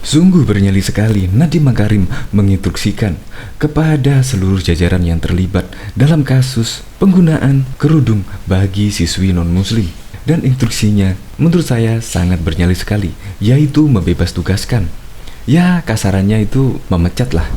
Sungguh bernyali sekali Nadiem Makarim menginstruksikan kepada seluruh jajaran yang terlibat dalam kasus penggunaan kerudung bagi siswi non-muslim. Dan instruksinya menurut saya sangat bernyali sekali, yaitu membebas tugaskan. Ya kasarannya itu memecat lah.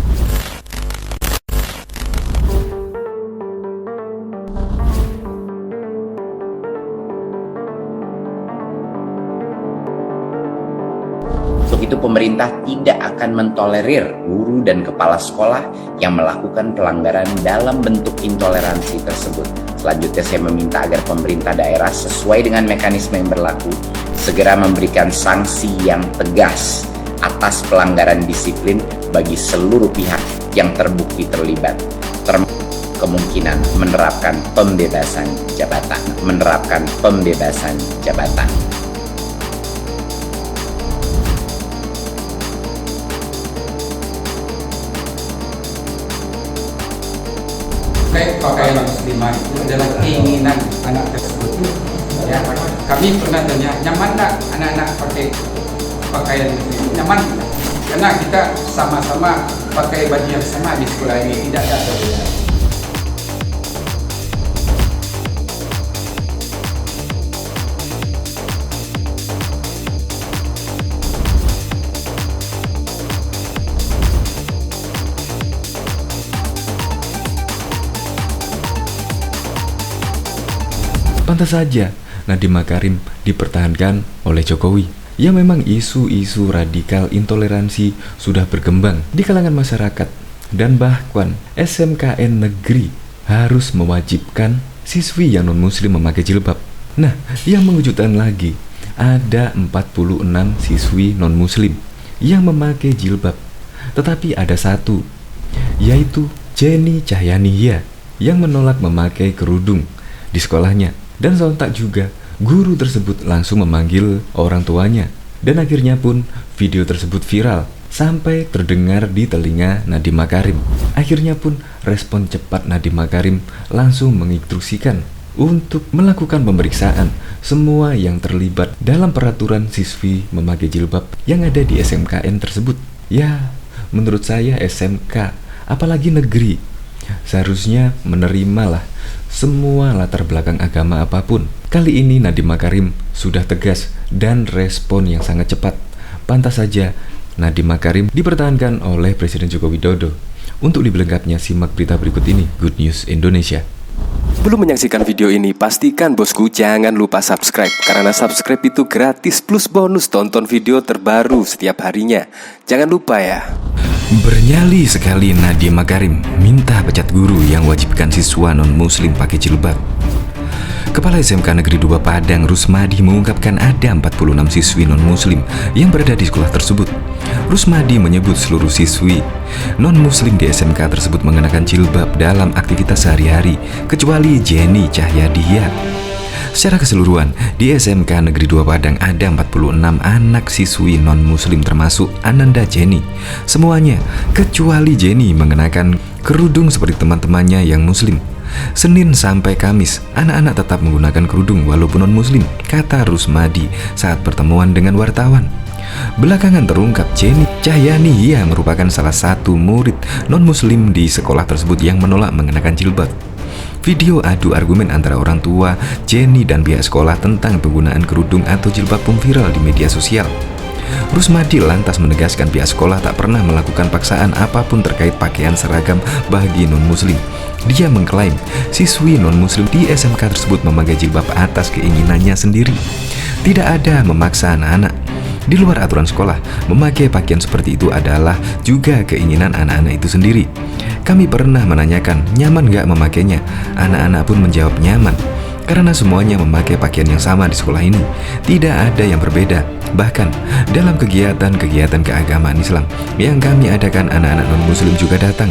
Untuk itu pemerintah tidak akan mentolerir guru dan kepala sekolah yang melakukan pelanggaran dalam bentuk intoleransi tersebut. Selanjutnya saya meminta agar pemerintah daerah sesuai dengan mekanisme yang berlaku segera memberikan sanksi yang tegas atas pelanggaran disiplin bagi seluruh pihak yang terbukti terlibat, termasuk kemungkinan menerapkan pembebasan jabatan. Pakaian muslimah itu adalah keinginan anak tersebut. Ya, kami pernah tanya, nyaman tak anak-anak pakai pakaian muslim? Nyaman, karena kita sama-sama pakai baju yang sama di sekolah ini, tidak ada perbedaan. Pantas saja Nadiem Makarim dipertahankan oleh Jokowi. Ya memang isu-isu radikal intoleransi sudah berkembang di kalangan masyarakat, dan bahkan SMKN negeri harus mewajibkan siswi yang non-muslim memakai jilbab. Nah, yang mengejutkan lagi, ada 46 siswi non-muslim yang memakai jilbab. Tetapi ada satu, yaitu Jenny Cahyani yang menolak memakai kerudung di sekolahnya. Dan sontak juga guru tersebut langsung memanggil orang tuanya. Dan akhirnya pun video tersebut viral sampai terdengar di telinga Nadiem Makarim. Akhirnya pun respon cepat Nadiem Makarim langsung menginstruksikan untuk melakukan pemeriksaan semua yang terlibat dalam peraturan siswi memakai jilbab yang ada di SMKN tersebut. Ya, menurut saya SMK, apalagi negeri, seharusnya menerimalah semua latar belakang agama apapun. Kali ini Nadiem Makarim sudah tegas dan respon yang sangat cepat. Pantas saja Nadiem Makarim dipertahankan oleh Presiden Joko Widodo. Untuk lebih lengkapnya simak berita berikut ini, Good News Indonesia. Belum menyaksikan video ini, pastikan bosku jangan lupa subscribe, karena subscribe itu gratis plus bonus tonton video terbaru setiap harinya. Jangan lupa ya. Bernyali sekali Nadiem Makarim minta pecat guru yang wajibkan siswa non-muslim pakai jilbab. Kepala SMK Negeri 2 Padang, Rusmadi, mengungkapkan ada 46 siswi non-muslim yang berada di sekolah tersebut. Rusmadi menyebut seluruh siswi non-muslim di SMK tersebut mengenakan jilbab dalam aktivitas sehari-hari, kecuali Jenny Cahyani. Secara keseluruhan, di SMK Negeri 2 Padang ada 46 anak siswi non-muslim termasuk Ananda Jenny. Semuanya, kecuali Jenny, mengenakan kerudung seperti teman-temannya yang muslim. Senin sampai Kamis, anak-anak tetap menggunakan kerudung walaupun non-muslim, kata Rusmadi saat pertemuan dengan wartawan. Belakangan terungkap Jenny Cahyani yang merupakan salah satu murid non-muslim di sekolah tersebut yang menolak mengenakan jilbab. Video adu argumen antara orang tua Jenny dan pihak sekolah tentang penggunaan kerudung atau jilbab pun viral di media sosial. Rusmadi lantas menegaskan pihak sekolah tak pernah melakukan paksaan apapun terkait pakaian seragam bagi non-muslim. Dia mengklaim siswi non-muslim di SMK tersebut memakai jilbab atas keinginannya sendiri. Tidak ada memaksa anak-anak. Di luar aturan sekolah, memakai pakaian seperti itu adalah juga keinginan anak-anak itu sendiri. Kami pernah menanyakan, nyaman gak memakainya? Anak-anak pun menjawab nyaman, karena semuanya memakai pakaian yang sama di sekolah ini. Tidak ada yang berbeda. Bahkan, dalam kegiatan-kegiatan keagamaan Islam yang kami adakan, anak-anak non-muslim juga datang.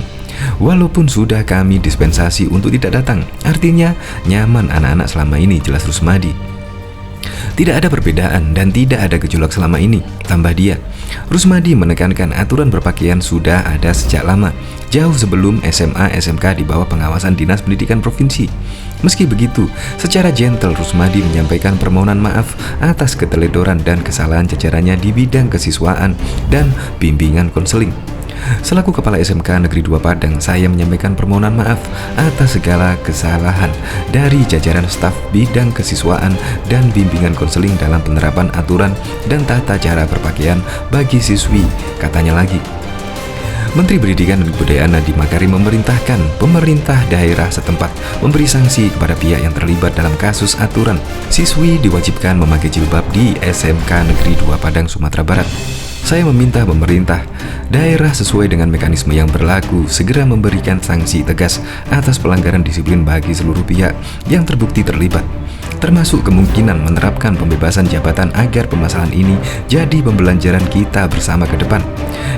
Walaupun sudah kami dispensasi untuk tidak datang, artinya nyaman anak-anak selama ini, jelas Rusmadi. Tidak ada perbedaan dan tidak ada gejolak selama ini, tambah dia. Rusmadi menekankan aturan berpakaian sudah ada sejak lama, jauh sebelum SMA SMK di bawah pengawasan Dinas Pendidikan Provinsi. Meski begitu, secara gentle Rusmadi menyampaikan permohonan maaf atas keteledoran dan kesalahan jajarannya di bidang kesiswaan dan bimbingan konseling. Selaku Kepala SMK Negeri 2 Padang, saya menyampaikan permohonan maaf atas segala kesalahan dari jajaran staf bidang kesiswaan dan bimbingan konseling dalam penerapan aturan dan tata cara berpakaian bagi siswi, katanya lagi. Menteri Pendidikan dan Kebudayaan Nadiem Makarim memerintahkan pemerintah daerah setempat memberi sanksi kepada pihak yang terlibat dalam kasus aturan siswi diwajibkan memakai jilbab di SMK Negeri 2 Padang, Sumatera Barat. Saya meminta pemerintah daerah sesuai dengan mekanisme yang berlaku segera memberikan sanksi tegas atas pelanggaran disiplin bagi seluruh pihak yang terbukti terlibat, termasuk kemungkinan menerapkan pembebasan jabatan agar permasalahan ini jadi pembelajaran kita bersama ke depan,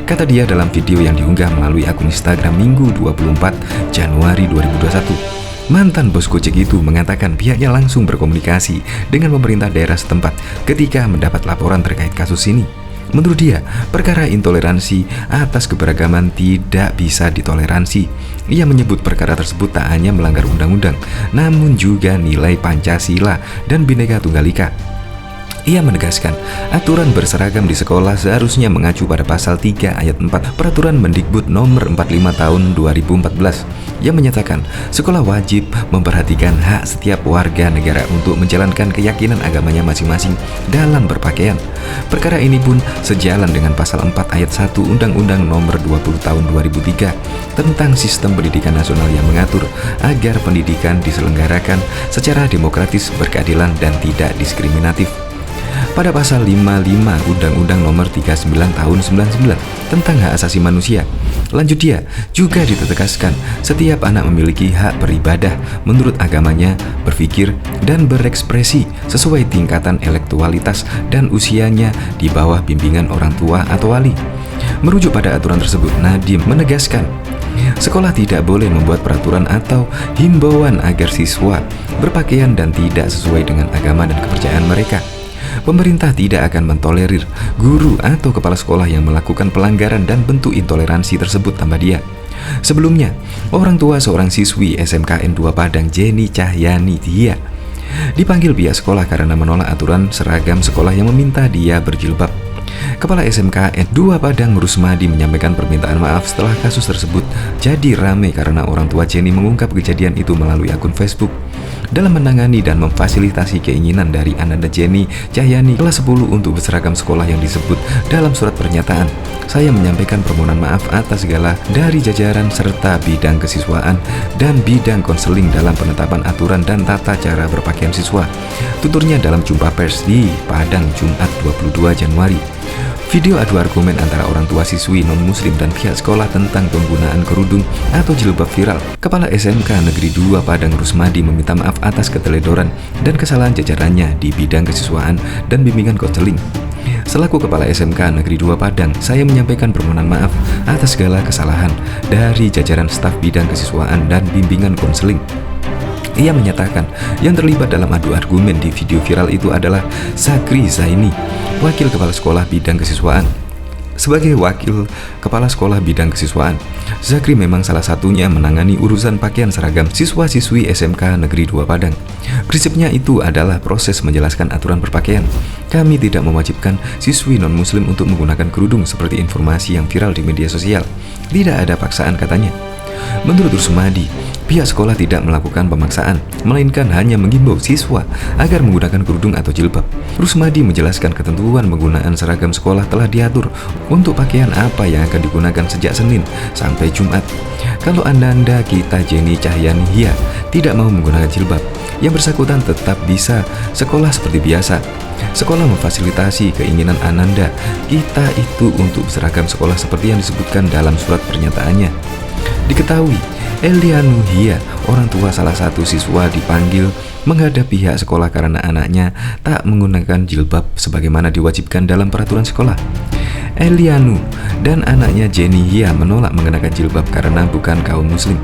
kata dia dalam video yang diunggah melalui akun Instagram Minggu 24 Januari 2021. Mantan bos Gojek itu mengatakan pihaknya langsung berkomunikasi dengan pemerintah daerah setempat ketika mendapat laporan terkait kasus ini. Menurut dia, perkara intoleransi atas keberagaman tidak bisa ditoleransi. Ia menyebut perkara tersebut tak hanya melanggar undang-undang, namun juga nilai Pancasila dan Bhinneka Tunggal Ika. Ia menegaskan, aturan berseragam di sekolah seharusnya mengacu pada pasal 3 ayat 4 Peraturan Mendikbud nomor 45 tahun 2014 yang menyatakan sekolah wajib memperhatikan hak setiap warga negara untuk menjalankan keyakinan agamanya masing-masing dalam berpakaian. Perkara ini pun sejalan dengan pasal 4 ayat 1 Undang-Undang nomor 20 tahun 2003 tentang sistem pendidikan nasional yang mengatur agar pendidikan diselenggarakan secara demokratis, berkeadilan, dan tidak diskriminatif. Pada pasal 55 Undang-Undang nomor 39 tahun 99 tentang hak asasi manusia, lanjut dia, juga ditegaskan setiap anak memiliki hak beribadah menurut agamanya, berpikir, dan berekspresi sesuai tingkatan intelektualitas dan usianya di bawah bimbingan orang tua atau wali. Merujuk pada aturan tersebut, Nadiem menegaskan sekolah tidak boleh membuat peraturan atau himbauan agar siswa berpakaian dan tidak sesuai dengan agama dan kepercayaan mereka. Pemerintah tidak akan mentolerir guru atau kepala sekolah yang melakukan pelanggaran dan bentuk intoleransi tersebut, tambah dia. Sebelumnya, orang tua seorang siswi SMKN 2 Padang, Jenny Cahyani Dia, dipanggil pihak sekolah karena menolak aturan seragam sekolah yang meminta dia berjilbab. Kepala SMKN 2 Padang Rusmadi menyampaikan permintaan maaf setelah kasus tersebut jadi ramai karena orang tua Jenny mengungkap kejadian itu melalui akun Facebook. Dalam menangani dan memfasilitasi keinginan dari Ananda Jenny Cahyani kelas 10 untuk berseragam sekolah yang disebut dalam surat pernyataan, saya menyampaikan permohonan maaf atas segala dari jajaran serta bidang kesiswaan dan bidang konseling dalam penetapan aturan dan tata cara berpakaian siswa. Tuturnya dalam jumpa pers di Padang Jumat 22 Januari. Video adu argumen antara orang tua siswi non-muslim dan pihak sekolah tentang penggunaan kerudung atau jilbab viral. Kepala SMK Negeri 2 Padang Rusmadi meminta maaf atas keteledoran dan kesalahan jajarannya di bidang kesiswaan dan bimbingan konseling. Selaku Kepala SMK Negeri 2 Padang, saya menyampaikan permohonan maaf atas segala kesalahan dari jajaran staf bidang kesiswaan dan bimbingan konseling. Ia menyatakan yang terlibat dalam adu argumen di video viral itu adalah Zakri Zaini, Wakil Kepala Sekolah Bidang Kesiswaan. Sebagai Wakil Kepala Sekolah Bidang Kesiswaan, Zakri memang salah satunya menangani urusan pakaian seragam siswa-siswi SMK Negeri 2 Padang. Prinsipnya itu adalah proses menjelaskan aturan berpakaian. Kami tidak mewajibkan siswi non-muslim untuk menggunakan kerudung seperti informasi yang viral di media sosial. Tidak ada paksaan, katanya. Menurut Rusmadi, pihak sekolah tidak melakukan pemaksaan, melainkan hanya menghimbau siswa agar menggunakan kerudung atau jilbab. Rusmadi menjelaskan ketentuan penggunaan seragam sekolah telah diatur untuk pakaian apa yang akan digunakan sejak Senin sampai Jumat. Kalau Ananda kita Jenny Cahyani Dia tidak mau menggunakan jilbab, yang bersangkutan tetap bisa sekolah seperti biasa. Sekolah memfasilitasi keinginan Ananda kita itu untuk seragam sekolah seperti yang disebutkan dalam surat pernyataannya. Diketahui, Elianu Hia, orang tua salah satu siswa, dipanggil menghadap pihak sekolah karena anaknya tak menggunakan jilbab sebagaimana diwajibkan dalam peraturan sekolah. Elianu dan anaknya Jenny Hia menolak mengenakan jilbab karena bukan kaum muslim.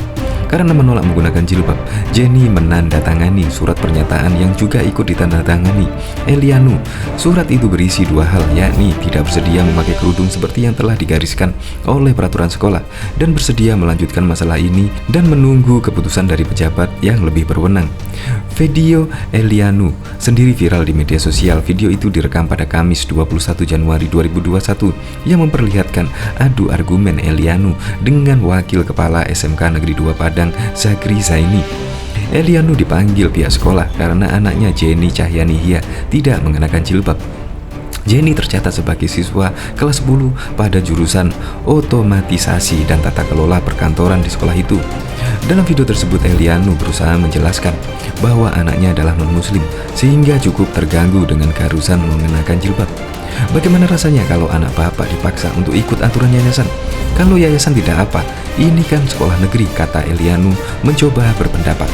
Karena menolak menggunakan jilbab, Jenny menandatangani surat pernyataan yang juga ikut ditandatangani Elianu. Surat itu berisi dua hal, yakni tidak bersedia memakai kerudung seperti yang telah digariskan oleh peraturan sekolah dan bersedia melanjutkan masalah ini dan menunggu keputusan dari pejabat yang lebih berwenang. Video Elianu sendiri viral di media sosial. Video itu direkam pada Kamis 21 Januari 2021 yang memperlihatkan adu argumen Elianu dengan Wakil Kepala SMK Negeri 2 Padang, Zakri Zaini. Elianu dipanggil pihak sekolah karena anaknya Jenny Cahyani tidak mengenakan jilbab. Jenny tercatat sebagai siswa kelas 10 pada jurusan otomatisasi dan tata kelola perkantoran di sekolah itu. Dalam video tersebut, Elianu berusaha menjelaskan bahwa anaknya adalah non-muslim sehingga cukup terganggu dengan keharusan mengenakan jilbab. Bagaimana rasanya kalau anak bapak dipaksa untuk ikut aturan yayasan? Kalau yayasan tidak apa, ini kan sekolah negeri, kata Elianu mencoba berpendapat.